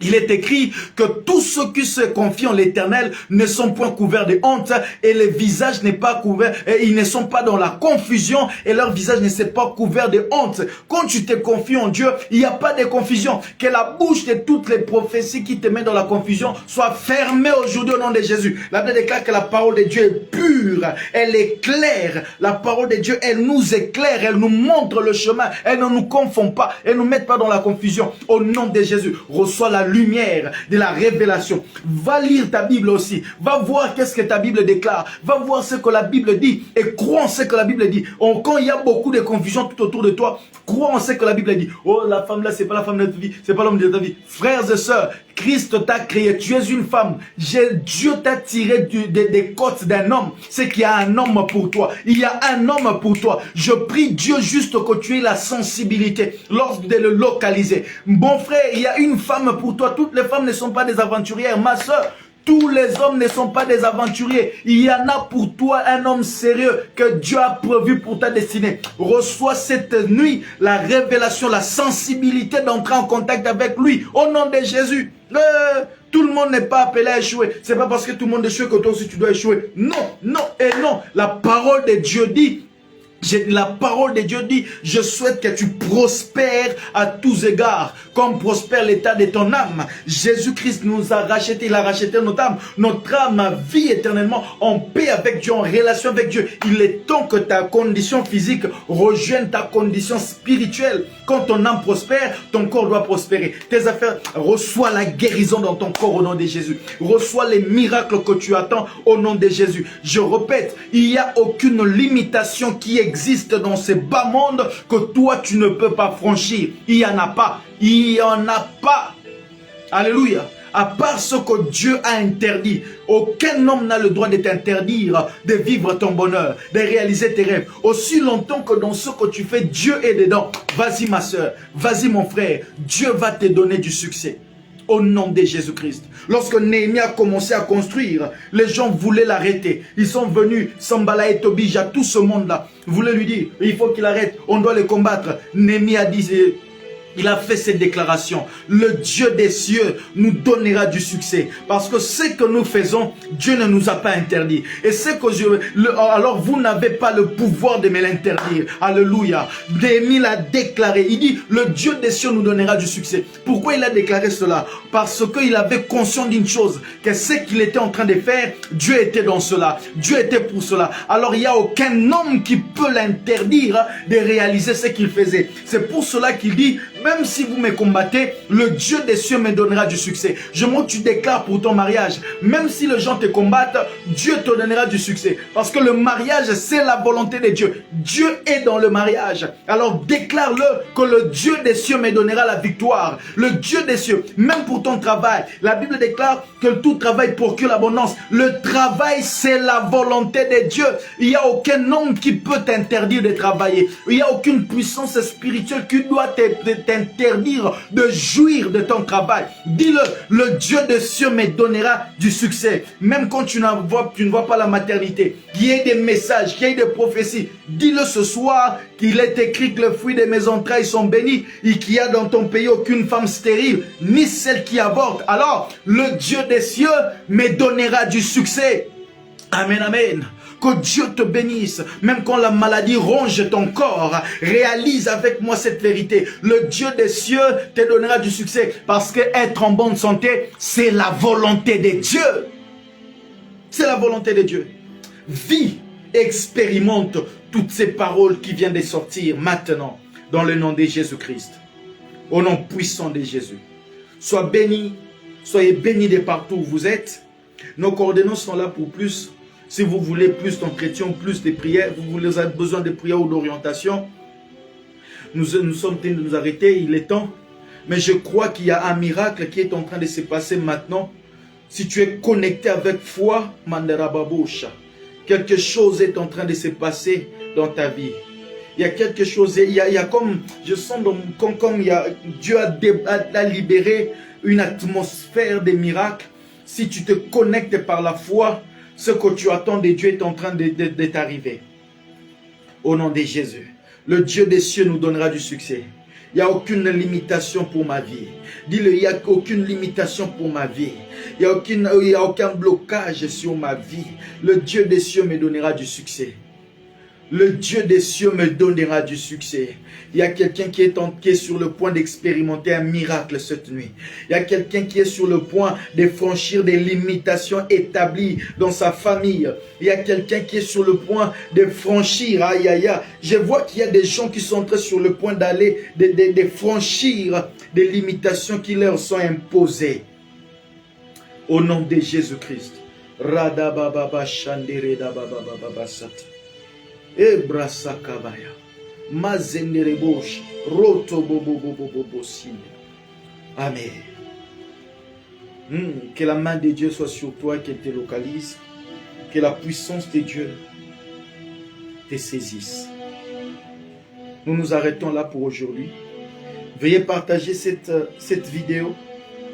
Il est écrit que tous ceux qui se confient en l'Éternel ne sont point couverts de honte et le visage n'est pas couvert et ils ne sont pas dans la confusion et leur visage ne s'est pas couvert de honte. Quand tu te confies en Dieu, il n'y a pas de confusion. Que la bouche de toutes les prophéties qui te mettent dans la confusion soit fermée aujourd'hui au nom de Jésus. La Bible déclare que la parole de Dieu est pure, elle est claire. La parole de Dieu, elle nous éclaire, elle nous montre le chemin, elle ne nous confond pas, elle ne nous met pas dans la confusion. Au nom de Jésus, reçois la lumière de la révélation. Va lire ta Bible aussi. Va voir qu'est-ce que ta Bible déclare. Va voir ce que la Bible dit et crois en ce que la Bible dit. Quand il y a beaucoup de confusion tout autour de toi, crois en ce que la Bible dit. Oh, la femme là, c'est pas la femme de ta vie, c'est pas l'homme de ta vie. Frères et sœurs, Christ t'a créé, tu es une femme. Dieu t'a tiré des côtes d'un homme. C'est qu'il y a un homme pour toi. Il y a un homme pour toi. Je prie Dieu juste que tu aies la sensibilité lorsque de le localiser. Mon frère, il y a une femme pour toi. Toutes les femmes ne sont pas des aventurières. Ma soeur, tous les hommes ne sont pas des aventuriers. Il y en a pour toi un homme sérieux que Dieu a prévu pour ta destinée. Reçois cette nuit la révélation, la sensibilité d'entrer en contact avec lui au nom de Jésus. Tout le monde n'est pas appelé à échouer. C'est pas parce que tout le monde échoue que toi aussi tu dois échouer. Non, non et non. La parole de Dieu dit, la parole de Dieu dit, je souhaite que tu prospères à tous égards, comme prospère l'état de ton âme. Jésus-Christ nous a racheté, il a racheté notre âme vit éternellement en paix avec Dieu, en relation avec Dieu. Il est temps que ta condition physique rejoigne ta condition spirituelle. Quand ton âme prospère, ton corps doit prospérer. Tes affaires, reçois la guérison dans ton corps au nom de Jésus. Reçois les miracles que tu attends au nom de Jésus. Je répète, il n'y a aucune limitation qui existe dans ce bas monde que toi tu ne peux pas franchir. Il n'y en a pas. Il n'y en a pas. Alléluia. À part ce que Dieu a interdit, aucun homme n'a le droit de t'interdire de vivre ton bonheur, de réaliser tes rêves. Aussi longtemps que dans ce que tu fais, Dieu est dedans. Vas-y ma soeur, vas-y mon frère, Dieu va te donner du succès. Au nom de Jésus-Christ. Lorsque Néhémie a commencé à construire, les gens voulaient l'arrêter. Ils sont venus, Sambala et Tobija, tout ce monde-là, voulaient lui dire, il faut qu'il arrête, on doit le combattre. Néhémie a dit, il a fait cette déclaration. Le Dieu des cieux nous donnera du succès. Parce que ce que nous faisons, Dieu ne nous a pas interdit. Et ce que alors vous n'avez pas le pouvoir de me l'interdire. Alléluia. Néhémie l'a déclaré. Il dit, le Dieu des cieux nous donnera du succès. Pourquoi il a déclaré cela? Parce qu'il avait conscience d'une chose, que ce qu'il était en train de faire, Dieu était dans cela. Dieu était pour cela. Alors il n'y a aucun homme qui peut l'interdire de réaliser ce qu'il faisait. C'est pour cela qu'il dit, même si vous me combattez, le Dieu des cieux me donnera du succès. Je montre, tu déclares pour ton mariage. Même si les gens te combattent, Dieu te donnera du succès. Parce que le mariage, c'est la volonté de Dieu. Dieu est dans le mariage. Alors déclare-le que le Dieu des cieux me donnera la victoire. Le Dieu des cieux, même pour ton travail. La Bible déclare que tout travail procure l'abondance. Le travail, c'est la volonté de Dieu. Il n'y a aucun homme qui peut t'interdire de travailler. Il n'y a aucune puissance spirituelle qui doit t'interdire de jouir de ton travail. Dis-le, le Dieu des cieux me donnera du succès. Même quand tu ne vois pas la maternité, qu'il y ait des messages, qu'il y ait des prophéties, dis-le ce soir qu'il est écrit que les fruits de mes entrailles sont bénis et qu'il n'y a dans ton pays aucune femme stérile, ni celle qui avorte. Alors, le Dieu des cieux me donnera du succès. Amen, amen. Que Dieu te bénisse, même quand la maladie ronge ton corps, réalise avec moi cette vérité. Le Dieu des cieux te donnera du succès parce que être en bonne santé, c'est la volonté de Dieu. C'est la volonté de Dieu. Vis, expérimente toutes ces paroles qui viennent de sortir maintenant dans le nom de Jésus-Christ. Au nom puissant de Jésus. Sois béni, soyez bénis de partout où vous êtes. Nos coordonnées sont là pour plus. Si vous voulez plus d'entretien, plus de prières, vous avez besoin de prières ou d'orientation, nous sommes en train de nous arrêter, il est temps. Mais je crois qu'il y a un miracle qui est en train de se passer maintenant. Si tu es connecté avec foi, Mandarababosha, quelque chose est en train de se passer dans ta vie. Il y a quelque chose, il y a comme, je sens comme Dieu a libéré une atmosphère de miracles. Si tu te connectes par la foi, ce que tu attends de Dieu est en train de t'arriver. Au nom de Jésus. Le Dieu des cieux nous donnera du succès. Il n'y a aucune limitation pour ma vie. Dis-le, il n'y a aucune limitation pour ma vie. Il n'y a aucun blocage sur ma vie. Le Dieu des cieux me donnera du succès. Le Dieu des cieux me donnera du succès. Il y a quelqu'un qui est sur le point d'expérimenter un miracle cette nuit. Il y a quelqu'un qui est sur le point de franchir des limitations établies dans sa famille. Il y a quelqu'un qui est sur le point de franchir. Aïe, aïe, aïe. Je vois qu'il y a des gens qui sont sur le point d'aller, de franchir des limitations qui leur sont imposées. Au nom de Jésus-Christ. Radababa Shandere Dababa Sat. Ebrasakabaya. Mazenderebosh. Roto Bobo Sine. Amen. Que la main de Dieu soit sur toi, qu'elle te localise. Que la puissance de Dieu te saisisse. Nous nous arrêtons là pour aujourd'hui. Veuillez partager cette vidéo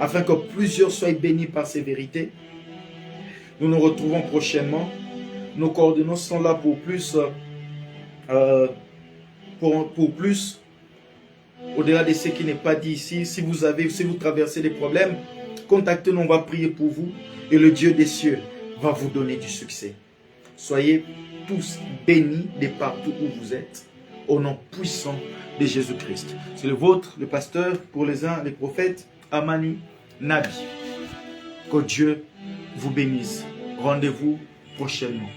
afin que plusieurs soient bénis par ces vérités. Nous nous retrouvons prochainement. Nos coordonnées sont là pour plus, au-delà de ce qui n'est pas dit ici. Si vous traversez des problèmes, contactez-nous, on va prier pour vous et le Dieu des cieux va vous donner du succès. Soyez tous bénis de partout où vous êtes, au nom puissant de Jésus-Christ. C'est le vôtre, le pasteur, pour les uns, les prophètes, Amani Nabi. Que Dieu vous bénisse. Rendez-vous prochainement.